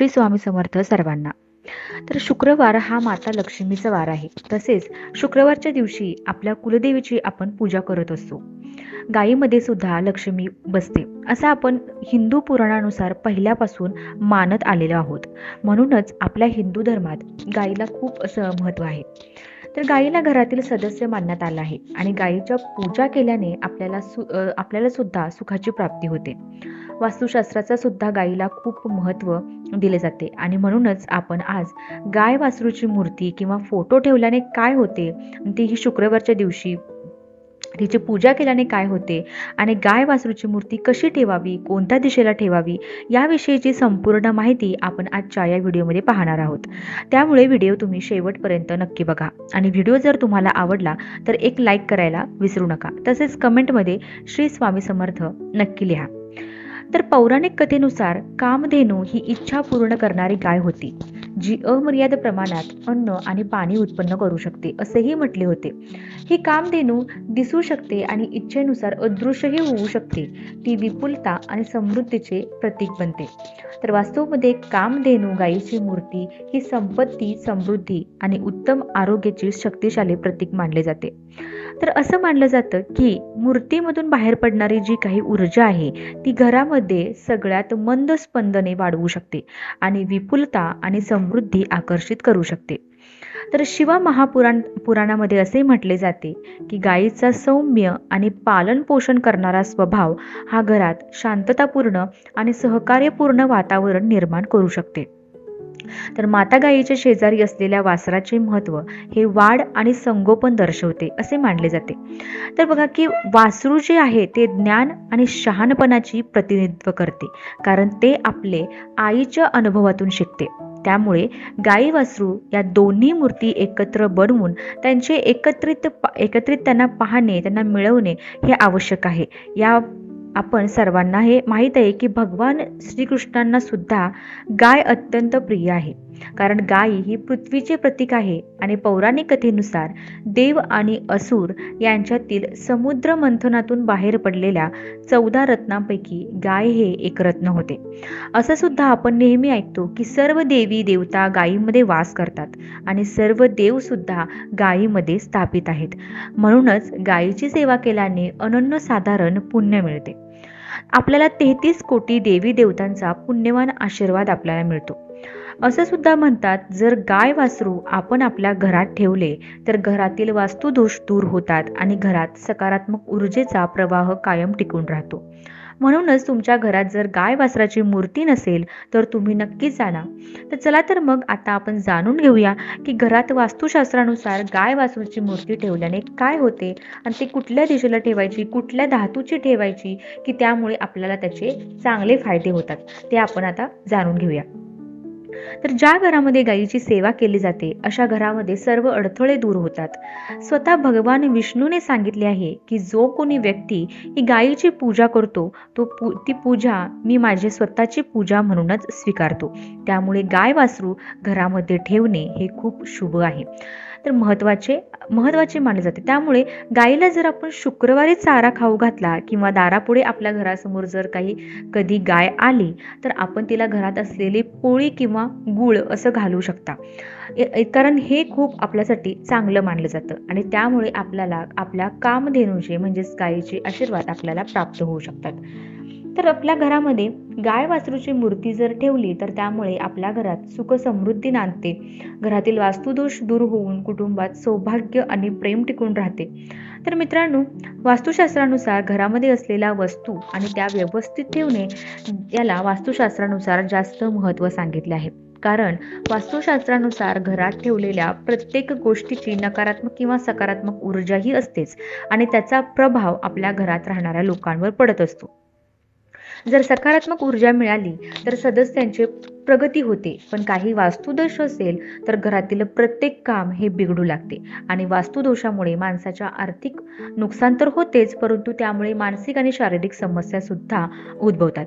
श्री स्वामी समर्थ सर्वांना. तर शुक्रवार हा माता लक्ष्मीचा वार आहे. तसेच शुक्रवारच्या दिवशी आपल्या कुलदेवीची आपण पूजा करत असतो. गायीमध्ये सुद्धा लक्ष्मी बसते असं आपण हिंदू पुराणानुसार पहिल्यापासून मानत आलेलो आहोत. म्हणूनच आपल्या हिंदू धर्मात गायीला खूप असं महत्त्व आहे. तर गायीला घरातील सदस्य मानण्यात आला आहे आणि गायीच्या पूजा केल्याने आपल्याला सुद्धा सुखाची प्राप्ती होते. वास्तुशास्त्राचा सुद्धा गायीला खूप महत्त्व दिले जाते आणि म्हणूनच आपण आज गाय वासरूची मूर्ती किंवा फोटो ठेवल्याने काय होते, तीही शुक्रवारच्या दिवशी तिची पूजा केल्याने काय होते आणि गाय वासरूची मूर्ती कशी ठेवावी, कोणत्या दिशेला ठेवावी याविषयीची संपूर्ण माहिती आपण आजच्या या व्हिडिओमध्ये पाहणार आहोत. त्यामुळे व्हिडिओ तुम्ही शेवटपर्यंत नक्की बघा आणि व्हिडिओ जर तुम्हाला आवडला तर एक लाईक करायला विसरू नका. तसेच कमेंटमध्ये श्री स्वामी समर्थ नक्की लिहा. तर पौराणिक कथेनुसार कामधेनू ही इच्छा पूर्ण करणारी गाय होती, जी अमर्याद प्रमाणात अन्न आणि पाणी उत्पन्न करू शकते असेही म्हटले होते. ही कामधेनू दिसू शकते आणि इच्छेनुसार अदृश्यही होऊ शकते. ती विपुलता आणि समृद्धीचे प्रतीक बनते. तर वास्तवमध्ये कामधेनू गायीची मूर्ती ही संपत्ती, समृद्धी आणि उत्तम आरोग्याची शक्तिशाली प्रतीक मानले जाते. तर असं मानलं जातं की मूर्तीमधून बाहेर पडणारी जी काही ऊर्जा आहे ती घरामध्ये सगळ्यात मंद स्पंदने वाढवू शकते आणि विपुलता आणि समृद्धी आकर्षित करू शकते. तर शिवा पुराणामध्ये असे म्हटले जाते की गायीचा सौम्य आणि पालन पोषण करणारा स्वभाव हा घरात शांततापूर्ण आणि सहकार्यपूर्ण वातावरण निर्माण करू शकते. तर माता गायीच्या शेजारी असलेल्या वासराचे महत्त्व हे वाढ आणि संगोपन दर्शवते असे मानले जाते. तर बघा की वासरू जे आहे ते ज्ञान आणि शहाणपणाची प्रतिनिधित्व करते, कारण ते आपले आईच्या अनुभवातून शिकते. त्यामुळे गाई वासरू या दोन्ही मूर्ती एकत्र बनवून त्यांचे एकत्रित त्यांना पाहणे, त्यांना मिळवणे हे आवश्यक आहे. आपण सर्वांना हे माहीत आहे की भगवान श्रीकृष्णांना सुद्धा गाय अत्यंत प्रिय आहे, कारण गाय ही पृथ्वीचे प्रतीक आहे आणि पौराणिक कथेनुसार देव आणि असुर यांच्यातील समुद्र मंथनातून बाहेर पडलेल्या 14 रत्नांपैकी गाय हे एक रत्न होते. असं सुद्धा आपण नेहमी ऐकतो की सर्व देवी देवता गायीमध्ये वास करतात आणि सर्व देव सुद्धा गायीमध्ये स्थापित आहेत. म्हणूनच गायीची सेवा केल्याने अनन्यसाधारण पुण्य मिळते. आपल्याला 33 कोटी देवी देवतांचा पुण्यवान आशीर्वाद आपल्याला मिळतो. असं सुद्धा म्हणतात, जर गाय वासरू आपण आपल्या घरात ठेवले तर घरातील वास्तुदोष दूर होतात आणि घरात सकारात्मक ऊर्जेचा प्रवाह कायम टिकून राहतो. म्हणूनच तुमच्या घरात जर गाय वासराची मूर्ती नसेल तर तुम्ही नक्कीच जाणा. तर चला तर मग आता आपण जाणून घेऊया की घरात वास्तुशास्त्रानुसार गाय वासरूची मूर्ती ठेवल्याने काय होते आणि ते कुठल्या दिशेला ठेवायची, कुठल्या धातूची ठेवायची की त्यामुळे आपल्याला त्याचे चांगले फायदे होतात, ते आपण आता जाणून घेऊया. तर ज्या घरामध्ये गायीची सेवा केली जाते अशा घरामध्ये सर्व अडथळे दूर होतात. स्वतः भगवान विष्णूने सांगितले आहे की जो कोणी व्यक्ती ही गायीची पूजा करतो ती पूजा मी माझी स्वतःची पूजा म्हणूनच स्वीकारतो. त्यामुळे गाय वासरू घरामध्ये ठेवणे हे खूप शुभ आहे, तर महत्वाचे मानले जाते. त्यामुळे गायीला जर आपण शुक्रवारी चारा खाऊ घातला किंवा दारापुढे आपल्या घरासमोर जर कधी गाय आली तर आपण तिला घरात असलेली पोळी किंवा गूळ असं घालू शकता, कारण हे खूप आपल्यासाठी चांगलं मानलं जातं आणि त्यामुळे आपल्याला आपल्या कामधेनूचे म्हणजेच गायीचे आशीर्वाद आपल्याला प्राप्त होऊ शकतात. तर आपल्या घरामध्ये गाय वासरूची मूर्ती जर ठेवली तर त्यामुळे आपल्या घरात सुख समृद्धी नांदते. घरातील वास्तुदोष दूर होऊन कुटुंबात सौभाग्य आणि प्रेम टिकून राहते. तर मित्रांनो, वास्तुशास्त्रानुसार घरामध्ये असलेल्या वस्तू आणि त्या व्यवस्थित ठेवणे याला वास्तुशास्त्रानुसार जास्त महत्त्व सांगितले आहे, कारण वास्तुशास्त्रानुसार घरात ठेवलेल्या प्रत्येक गोष्टीची नकारात्मक किंवा सकारात्मक ऊर्जाही असतेच आणि त्याचा प्रभाव आपल्या घरात राहणाऱ्या लोकांवर पडत असतो. जर सकारात्मक ऊर्जा मिळाली तर सदस्यांची प्रगती होते, पण काही वास्तुदोष असेल तर घरातील प्रत्येक काम हे बिघडू लागते आणि वास्तुदोषामुळे माणसाच्या आर्थिक नुकसान तर होतेच, परंतु त्यामुळे मानसिक आणि शारीरिक समस्या सुद्धा उद्भवतात.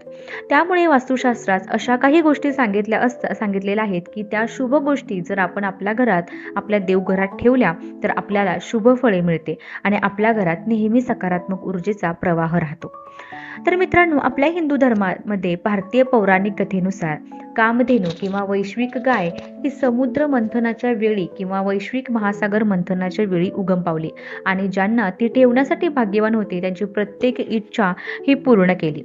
त्यामुळे वास्तुशास्त्रात अशा काही गोष्टी सांगितलेल्या आहेत की त्या शुभ गोष्टी जर आपण आपल्या घरात, आपल्या देवघरात ठेवल्या तर आपल्याला शुभ फळे मिळते आणि आपल्या घरात नेहमी सकारात्मक ऊर्जेचा प्रवाह राहतो. तर मित्रांनो, आपल्या हिंदू धर्मामध्ये भारतीय पौराणिक कथेनुसार कामधेनू किंवा वैश्विक गाय ही समुद्र मंथनाच्या वेळी किंवा वैश्विक महासागर मंथनाच्या वेळी उगम पावली आणि ज्यांना ती ठेवण्यासाठी भाग्यवान होते त्यांची प्रत्येक इच्छा ही पूर्ण केली.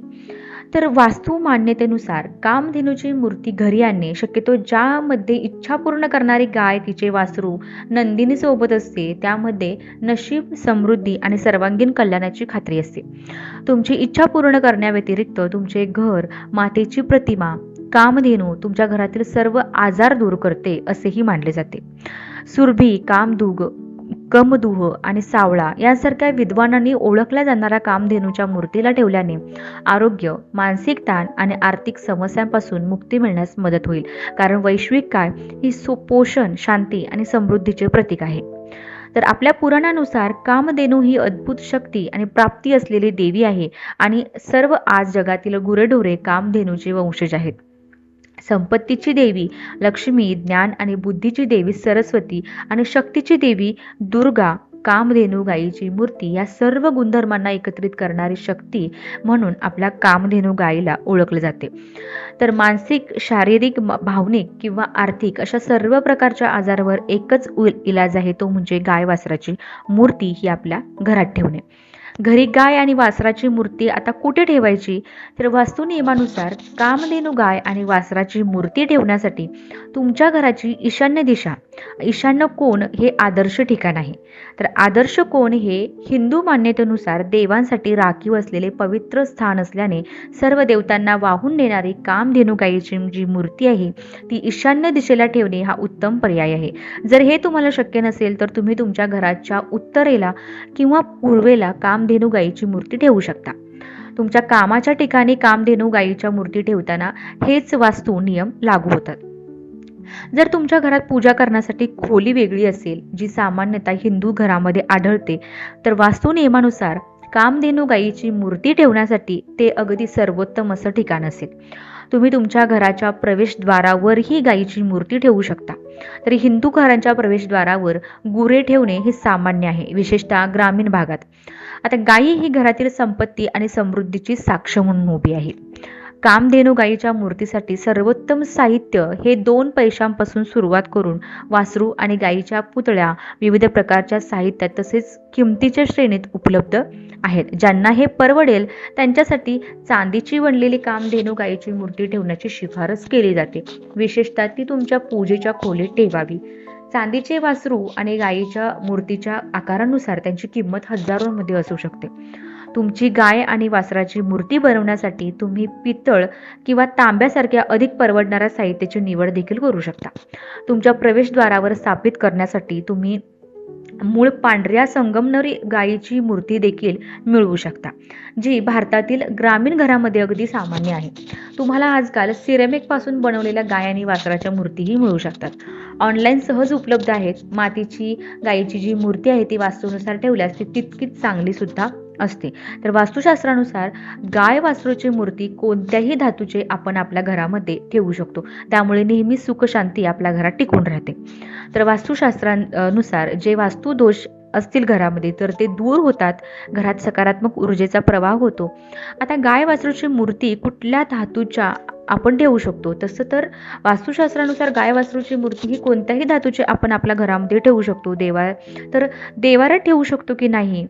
तर वास्तू मान्यतेनुसार कामधेनूची मूर्ती घरी आणणे शक्यतो ज्यामध्ये इच्छा पूर्ण करणारी गाय तिचे वासरू नंदिनी सोबत असते त्यामध्ये नशीब, समृद्धी आणि सर्वांगीण कल्याणाची खात्री असते. तुमची इच्छा पूर्ण करण्याव्यतिरिक्त तुमचे घर, मातेची प्रतिमा, कामधेनू तुमच्या घरातील सर्व आजार दूर करते असेही मानले जाते. सुरभी, कामधूग, कमदूह आणि सावळा यांसारख्या विद्वानांनी ओळखल्या जाणाऱ्या कामधेनूच्या मूर्तीला ठेवल्याने आरोग्य, मानसिक ताण आणि आर्थिक समस्यांपासून मुक्ती मिळण्यास मदत होईल. कारण वैश्विक गाय ही पोषण, शांती आणि समृद्धीचे प्रतीक आहे. तर आपल्या पुराणानुसार कामधेनू ही अद्भुत शक्ती आणि प्राप्ती असलेली देवी आहे आणि सर्व आज जगातील गुरेढोरे कामधेनूचे वंशज आहेत. संपत्तीची देवी लक्ष्मी, ज्ञान आणि बुद्धीची देवी सरस्वती आणि शक्तीची देवी दुर्गा, कामधेनू गायीची मूर्ती या सर्व गुणधर्मांना एकत्रित करणारी शक्ती म्हणून आपल्या कामधेनू गायीला ओळखले जाते. तर मानसिक, शारीरिक, भावनिक किंवा आर्थिक अशा सर्व प्रकारच्या आजारावर एकच इलाज आहे, तो म्हणजे गाय वासराची मूर्ती ही आपल्या घरात ठेवणे. घरी गाय आणि वासराची मूर्ती आता कुठे ठेवायची? तर वास्तू नियमानुसार कामधेनू गाय आणि वासराची मूर्ती ठेवण्यासाठी तुमच्या घराची ईशान्य दिशा, ईशान्य कोण हे आदर्श ठिकाण आहे. तर आदर्श कोण हे हिंदू मान्यतेनुसार देवांसाठी राखीव असलेले पवित्र स्थान असल्याने सर्व देवतांना वाहून नेणारी कामधेनू गायीची जी मूर्ती आहे ती ईशान्य दिशेला ठेवणे हा उत्तम पर्याय आहे. जर हे तुम्हाला शक्य नसेल तर तुम्ही तुमच्या घराच्या उत्तरेला किंवा पूर्वेला कामधेनू गायीची मूर्ती ठेवू शकता. तुमच्या कामाच्या ठिकाणी कामधेनू गायीच्या मूर्ती ठेवताना हेच वास्तू नियम लागू होतात. जर तुमच्या घरात पूजा करण्यासाठी खोली वेगळी असेल, जी सामान्यतः हिंदू घरामध्ये आढळते, तर वास्तू नियमानुसार कामधेनू गायीची मूर्ती ठेवण्यासाठी ते अगदी सर्वोत्तम असं ठिकाण असेल. तुम्ही तुमच्या घराच्या प्रवेशद्वारावर ही गायीची मूर्ती ठेवू शकता. तरी हिंदू घरांच्या प्रवेशद्वारावर गुरे ठेवणे हे सामान्य आहे, विशेषतः ग्रामीण भागात. आता गायी ही घरातील संपत्ती आणि समृद्धीची साक्ष म्हणून उभी आहे. कामधेनू गायीच्या मूर्तीसाठी सर्वोत्तम साहित्य हे 2 पैशांपासून सुरुवात करून वासरू आणि गायीच्या पुतळ्या, विविध प्रकारच्या साहित्यात तसेच किमतीच्या श्रेणीत उपलब्ध आहेत. ज्यांना हे परवडेल त्यांच्यासाठी चांदीची बनलेली कामधेनू गायीची मूर्ती ठेवण्याची शिफारस केली जाते. विशेषतः ती तुमच्या पूजेच्या खोलीत ठेवावी. चांदीचे वासरू आणि गायीच्या मूर्तीच्या आकारानुसार त्यांची किंमत हजारोंमध्ये असू शकते. तुमची गाय आणि वासराची मूर्ती बनवण्यासाठी तुम्ही पितळ किंवा तांब्यासारख्या अधिक परवडणाऱ्या साहित्याची निवड देखील करू शकता. तुमच्या प्रवेशद्वारावर स्थापित करण्यासाठी तुम्ही मूळ पांढऱ्या संगमरवरी गायीची मूर्ती देखील मिळवू शकता, जी भारतातील ग्रामीण घरामध्ये अगदी सामान्य आहे. तुम्हाला आजकाल सिरेमिक पासून बनवलेल्या गाय आणि वासराच्या मूर्तीही मिळू शकतात. ऑनलाईन सहज उपलब्ध आहेत. मातीची गायीची जी मूर्ती आहे ती वास्तूनुसार ठेवल्यास ती तितकीच चांगली सुद्धा असते. तर वास्तुशास्त्रानुसार गाय वासरूची मूर्ती कोणत्याही धातूचे आपण आपल्या घरामध्ये ठेवू शकतो. त्यामुळे नेहमी सुख शांती आपल्या घरात टिकून राहते. तर वास्तुशास्त्रानुसार जे वास्तू दोष असतील घरामध्ये तर ते दूर होतात. घरात सकारात्मक ऊर्जेचा प्रवाह होतो. आता गाय वासरूची मूर्ती कुठल्या धातूच्या आपण ठेवू शकतो? तसं तर वास्तुशास्त्रानुसार गाय वासरूची मूर्ती ही कोणत्याही धातूची आपण आपल्या घरामध्ये ठेवू शकतो. देवाऱ्यात ठेवू शकतो की नाही,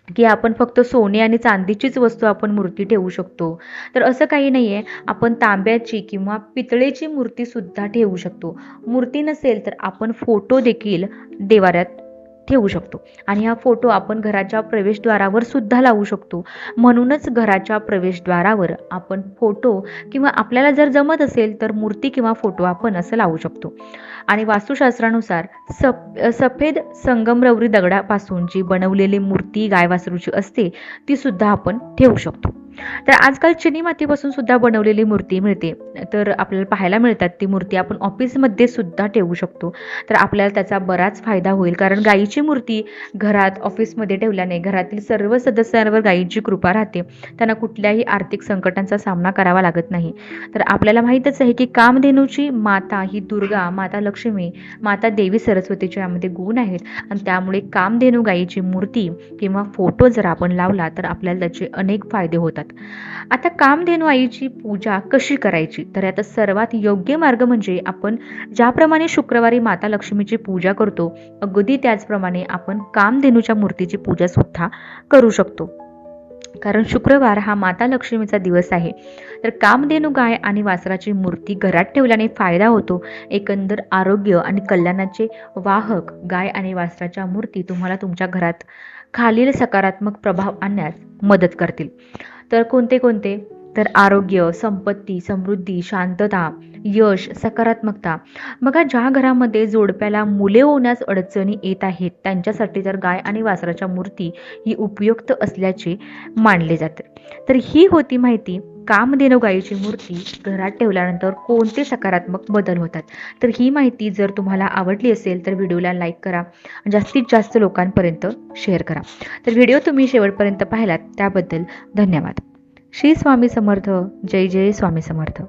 की आपण फक्त सोने आणि चांदीचीच वस्तू आपण मूर्ती ठेवू शकतो? तर असं काही नाहीये. आपण तांब्याची किंवा पितळेची मूर्ती सुद्धा ठेवू शकतो. मूर्ती नसेल तर आपण फोटो देखील देवाऱ्यात ठेवू शकतो आणि हा फोटो आपण घराच्या प्रवेशद्वारावर सुद्धा लावू शकतो. म्हणूनच घराच्या प्रवेशद्वारावर आपण फोटो किंवा आपल्याला जर जमत असेल तर मूर्ती किंवा फोटो आपण असं लावू शकतो. आणि वास्तुशास्त्रानुसार सफेद संगमरवरी दगडापासून जी बनवलेली मूर्ती गाय वासरूची असते ती सुद्धा आपण ठेवू शकतो. तर आजकाल चिनी मातीपासून सुद्धा बनवलेली मूर्ती मिळते. तर आपल्याला पाहायला मिळतात. ती मूर्ती आपण ऑफिसमध्ये सुद्धा ठेवू शकतो. तर आपल्याला त्याचा बराच फायदा होईल, कारण गायीची मूर्ती घरात, ऑफिसमध्ये ठेवल्याने घरातील सर्व सदस्यांवर गायीची कृपा राहते. त्यांना कुठल्याही आर्थिक संकटांचा सामना करावा लागत नाही. तर आपल्याला माहीतच आहे की कामधेनूची माता ही दुर्गा, माता लक्ष्मी, माता देवी सरस्वतीचे यामध्ये गुण आहेत आणि त्यामुळे कामधेनू गायीची मूर्ती किंवा फोटो जर आपण लावला तर आपल्याला त्याचे अनेक फायदे होतात. आता कामधेनू आईची पूजा कशी करायची, तर याचा सर्वात योग्य मार्ग म्हणजे आपण ज्याप्रमाणे शुक्रवारी माता लक्ष्मीची पूजा करतो, अगदी त्याचप्रमाणे आपण कामधेनूच्या मूर्तीची पूजा सुद्धा करू शकतो. कारण शुक्रवार हा माता लक्ष्मीचा दिवस आहे. तर कामधेनू गाय आणि वासराची मूर्ती घरात ठेवल्याने फायदा होतो. एकंदर आरोग्य आणि कल्याणाचे वाहक गाय आणि वासराच्या मूर्ती तुम्हाला तुमच्या घरात खालील सकारात्मक प्रभाव आणण्यास मदत करतील. तर कोणते कोणते? तर आरोग्य, संपत्ती, समृद्धी, शांतता, यश, सकारात्मकता. बघा, ज्या घरामध्ये जोडप्याला मुले होण्यास अडचणी येत आहेत त्यांच्यासाठी तर गाय आणि वासराच्या मूर्ती ही उपयुक्त असल्याचे मानले जाते. तर ही होती माहिती कामधेनू गायीची मूर्ती घरात ठेवल्यानंतर कोणते सकारात्मक बदल होतात. तर ही माहिती जर तुम्हाला आवडली असेल तर व्हिडिओला लाईक करा, जास्तीत जास्त लोकांपर्यंत शेअर करा. तर व्हिडिओ तुम्ही शेवटपर्यंत पाहिलात त्याबद्दल धन्यवाद. श्री स्वामी समर्थ. जय जय स्वामी समर्थ.